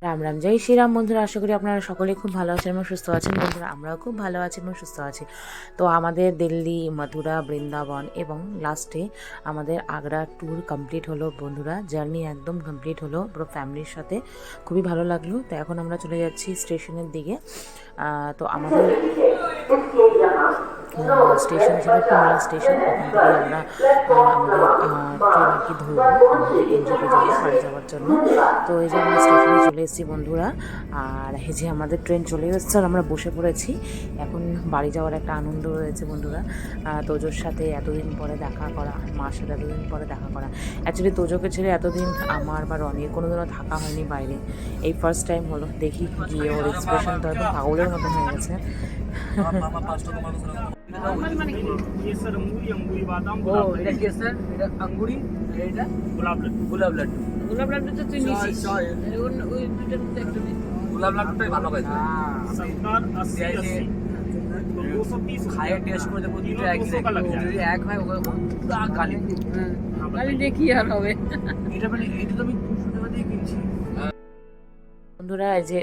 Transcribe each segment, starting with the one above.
রাম রাম, জয় শ্রীরাম। বন্ধুরা, আশা করি আপনারা সকলে খুব ভালো আছেন এবং সুস্থ আছেন। বন্ধুরা, আমরাও খুব ভালো আছি এবং সুস্থ আছি। তো আমাদের দিল্লি, মথুরা, বৃন্দাবন এবং লাস্টে আমাদের আগ্রা ট্যুর কমপ্লিট হলো। বন্ধুরা, জার্নি একদম কমপ্লিট হলো পুরো ফ্যামিলির সাথে, খুবই ভালো লাগলো। তো এখন আমরা চলে যাচ্ছি স্টেশনের দিকে। তো আমাদের স্টেশন ছিল কুমিল্লা স্টেশন। ওখান থেকে আমরা আমাদের ট্রেন আর কি ধরবো, আমাদের এনজেপি যাবো বাড়ি যাওয়ার জন্য। তো এই যে আমরা স্টেশনে চলে এসেছি বন্ধুরা, আর এই যে আমাদের ট্রেন চলে এসেছে আর আমরা বসে পড়েছি। এখন বাড়ি যাওয়ার একটা আনন্দ রয়েছে বন্ধুরা। তোজোর সাথে এতদিন পরে দেখা করা, মার সাথে এতদিন পরে দেখা করা। অ্যাকচুয়ালি তোজোকে ছেড়ে এতদিন আমার বা রনির কোনোদিনও থাকা হয়নি বাইরে, এই ফার্স্ট টাইম হলো। দেখি গিয়ে ওর এক্সপ্রেশন তো একদম পাগলের মতো হয়ে গেছে। দেখি আর হবে। বন্ধুরা, এই যে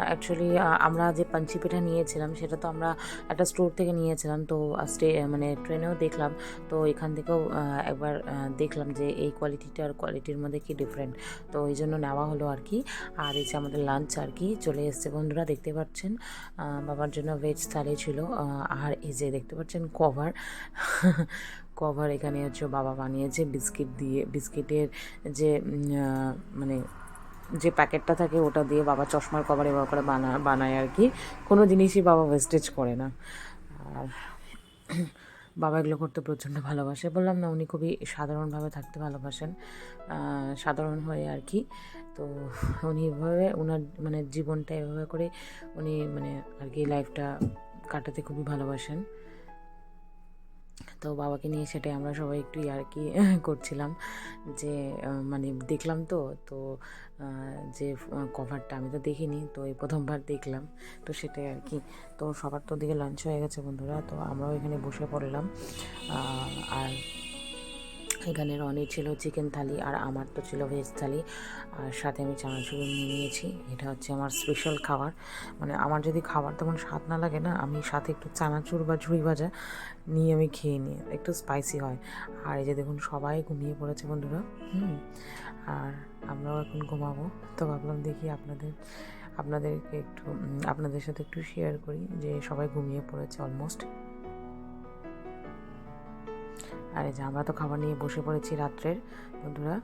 অ্যাকচুয়ালি আমরা যে পাঞ্চি পিঠা নিয়েছিলাম সেটা তো আমরা একটা স্টোর থেকে নিয়েছিলাম। তো মানে ট্রেনেও দেখলাম, তো এখান থেকেও একবার দেখলাম যে এই কোয়ালিটিটা আর কোয়ালিটির মধ্যে কি ডিফারেন্ট। তো এই জন্য নেওয়া হলো আর কি। আর এই যে আমাদের লাঞ্চ আর কি চলে এসছে বন্ধুরা, দেখতে পাচ্ছেন। বাবার জন্য ভেজ থালি ছিল। আর এই যে দেখতে পাচ্ছেন কভার কভার এখানে হচ্ছে বাবা বানিয়েছে বিস্কিট দিয়ে। বিস্কিটের যে মানে যে প্যাকেটটা থাকে ওটা দিয়ে বাবা চশমার কভার এবার করে বানায় আর কি। কোনো জিনিসই বাবা ওয়েস্টেজ করে না। আর বাবা এগুলো করতে প্রচণ্ড ভালোবাসে। বললাম না, উনি খুবই সাধারণভাবে থাকতে ভালোবাসেন, সাধারণ হয়ে আর কি। তো উনি এভাবে ওনার মানে জীবনটা এভাবে করে উনি মানে আর কি লাইফটা কাটাতে খুবই ভালোবাসেন। তো বাবাকে নিয়ে সেটাই আমরা সবাই একটু আর কি করছিলাম যে মানে দেখলাম তো তো যে কভারটা আমি তো দেখিনি, তো এই প্রথমবার দেখলাম। তো সেটাই আর কি। তো সবার তো দিকে লাঞ্চ হয়ে গেছে বন্ধুরা, তো আমরাও এখানে বসে পড়লাম। আর এখানে রনির ছিল চিকেন থালি আর আমার তো ছিল ভেজ থালি, আর সাথে আমি চানাচুর নিয়ে নিয়েছি। এটা হচ্ছে আমার স্পেশাল খাবার। মানে আমার যদি খাবার তেমন স্বাদ না লাগে না, আমি সাথে একটু চানাচুর বা ঝুড়ি ভাজা নিয়ে আমি খেয়ে নিই, একটু স্পাইসি হয়। আর এই যে দেখুন সবাই ঘুমিয়ে পড়েছে বন্ধুরা। আর আমরাও এখন ঘুমাবো। তো ভাবলাম দেখি আপনাদেরকে একটু আপনাদের সাথে একটু শেয়ার করি যে সবাই ঘুমিয়ে পড়েছে অলমোস্ট। আর এই যে আমরা তো খাবার নিয়ে বসে পড়েছি রাত্রের বন্ধুরা।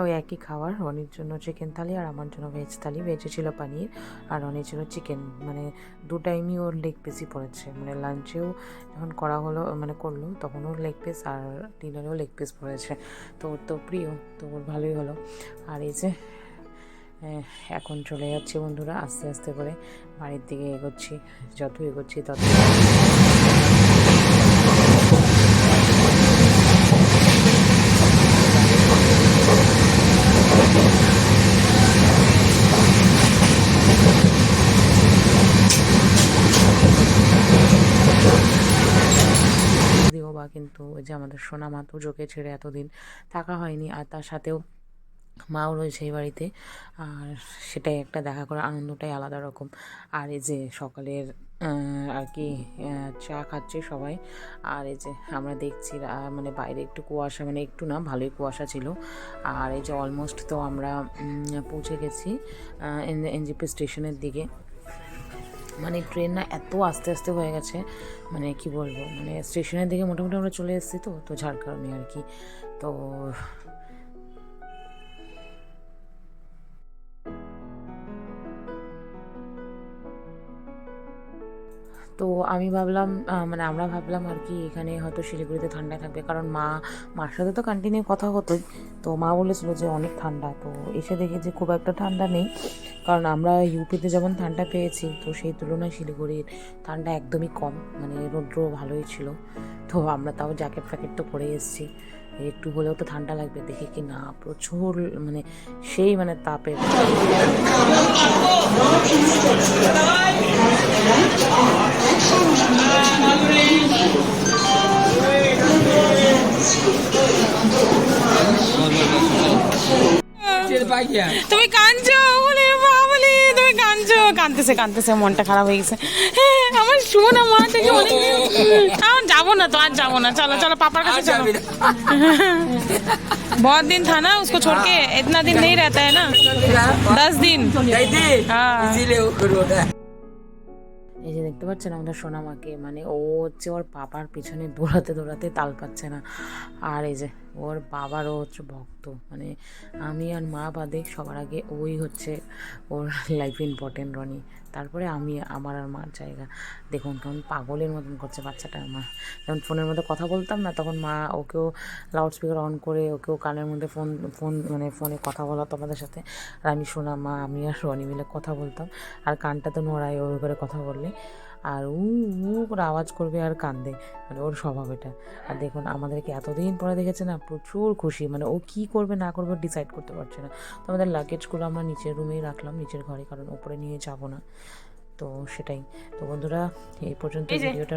ওই একই খাবার, রনির জন্য চিকেন থালি আর আমার জন্য ভেজ থালি। ভেজে ছিল পনির আর রনির ছিল চিকেন। মানে দু টাইমই ওর লেগ পিসই পড়েছে। মানে লাঞ্চেও যখন করা হলো মানে করলো তখনও লেগ পিস, আর ডিনারেও লেগ পিস পড়েছে। তো ওর তো প্রিয়, তো ওর ভালোই হলো। আর এই যে এখন চলে যাচ্ছি বন্ধুরা আস্তে আস্তে করে বাড়ির দিকে এগোচ্ছি। যত এগোচ্ছি তত কিন্তু ওই যে আমাদের সোনা মা তো চোখে ছেড়ে এতদিন থাকা হয়নি, আর তার সাথেও মাও রয়েছে এই বাড়িতে। আর সেটাই একটা দেখা করার আনন্দটাই আলাদা রকম। আর এই যে সকালের আর কি চা খাচ্ছে সবাই। আর এই যে আমরা দেখছি মানে বাইরে একটু কুয়াশা, মানে একটু না ভালোই কুয়াশা ছিল। আর এই যে অলমোস্ট তো আমরা পৌঁছে গেছি এনজেপি স্টেশনের দিকে। মানে ট্রেন না এত আস্তে আস্তে হয়ে গেছে, মানে কি বলবো, মানে স্টেশনের দিকে মোটামুটি আমরা চলে এসেছি। তো যার কারণে আর কি। তো তো আমি ভাবলাম মানে আমরা ভাবলাম আর কি এখানে হয়তো শিলিগুড়িতে ঠান্ডা থাকবে, কারণ মার সাথে তো কন্টিনিউ কথা হতোই। তো মা বলেছিল যে অনেক ঠান্ডা। তো এসে দেখি যে খুব একটা ঠান্ডা নেই, কারণ আমরা ইউপিতে যেমন ঠান্ডা পেয়েছি তো সেই তুলনায় শিলিগুড়ির ঠান্ডা একদমই কম। মানে রৌদ্র ভালোই ছিল। তো আমরা তাও জ্যাকেট ফ্যাকেট তো পরে এসেছি, একটু হলেও তো ঠান্ডা লাগবে। দেখি কি না প্রচুর মানে সেই মানে তাপে তুমি কাঁদছো বলে কাঁদতেছে মনটা খারাপ হয়ে গেছে। হ্যাঁ আমার শোনা মা থেকে অনেক যাবো না তো, আর যাবো না, চলো চলো পাপার কাছে চলো। बहुत दिन था ना उसको छोड़ के, इतना दिन नहीं रहता है ना, 10 दिन। हाँ এই যে দেখতে পাচ্ছেন আমাদের সোনামাকে, মানে ও হচ্ছে ওর পাপার পিছনে দৌড়াতে দৌড়াতে তাল পাচ্ছে না। আর এই যে ওর বাবারও হচ্ছে ভক্ত, মানে আমি আর মা বাদে সবার আগে ওই হচ্ছে ওর লাইফ ইম্পর্টেন্ট রনি, তারপরে আমি, আমার আর মার জায়গা। দেখুন কেমন পাগলের মতন করছে বাচ্চাটা আমার। যখন ফোনের মধ্যে কথা বলতাম না, তখন মা ওকেও লাউড স্পিকার অন করে ওকেও কানের মধ্যে মানে ফোনে কথা বলা তোমাদের সাথে, আর আমি শোনা মা আমি আর রনি মিলে কথা বলতাম, আর কানটা তো নড়াই ওর করে কথা বললে, আর করে আওয়াজ করবে আর কান্দে, মানে ওর স্বভাব এটা। আর দেখুন আমাদেরকে এতদিন পরে দেখেছে না, প্রচুর খুশি, মানে ও কি করবে না করবে ডিসাইড করতে পারছে না। তো আমাদের লাগেজগুলো আমরা নিচের রুমেই রাখলাম, নিচের ঘরে, কারণ ওপরে নিয়ে যাব না। তো সেটাই। তো বন্ধুরা এই পর্যন্ত ভিডিওটা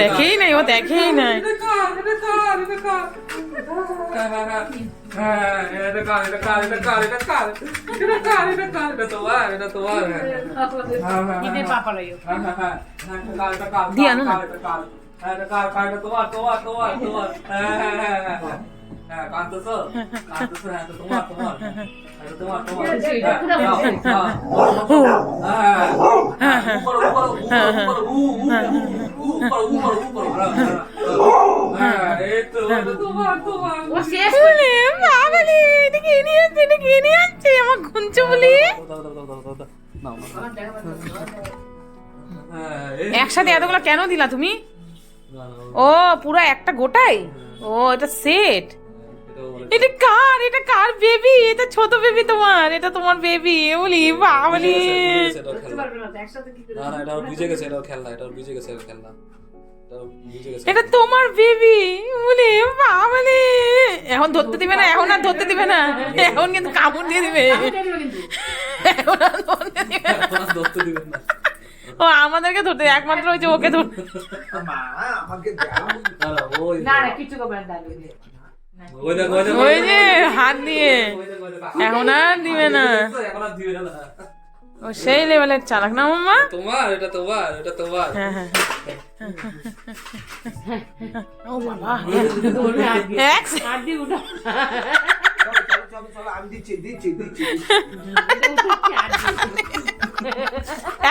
দেখেই নাই, ও দেখেই নাই। দিয়া না আমার ঘুমছে বলি একসাথে এতগুলো কেন দিলা তুমি? ও পুরো একটা গোটাই? ও এটা সেট। এটা কার বেবি? এটা ছোট বেবি তোমার? এটা তোমার বেবি? বলি বাবলি এটা তোমার বেবি? বলি বাবলি এখন ধরতে দিবে না, এখন আর ধরতে দিবে না, এখন কিন্তু কামড় দিয়ে দিবে, এখন আর ধরতে দিবে না। ও আমাদেরকে ধরতে, একমাত্র ওই যে ওকে ধরতে। ওই যে হাত দিয়ে, এখন আর দিবে না। ও সেই লেভেলের চালাক না মাম্মা? তোমার এটা তোমার, এটা তোমার। ও বাবা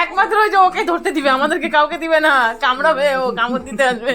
একমাত্র ওই যে ওকে ধরতে দিবে, আমাদেরকে কাউকে দিবে না, কামড়াবে, ও কামড় দিতে আসবে।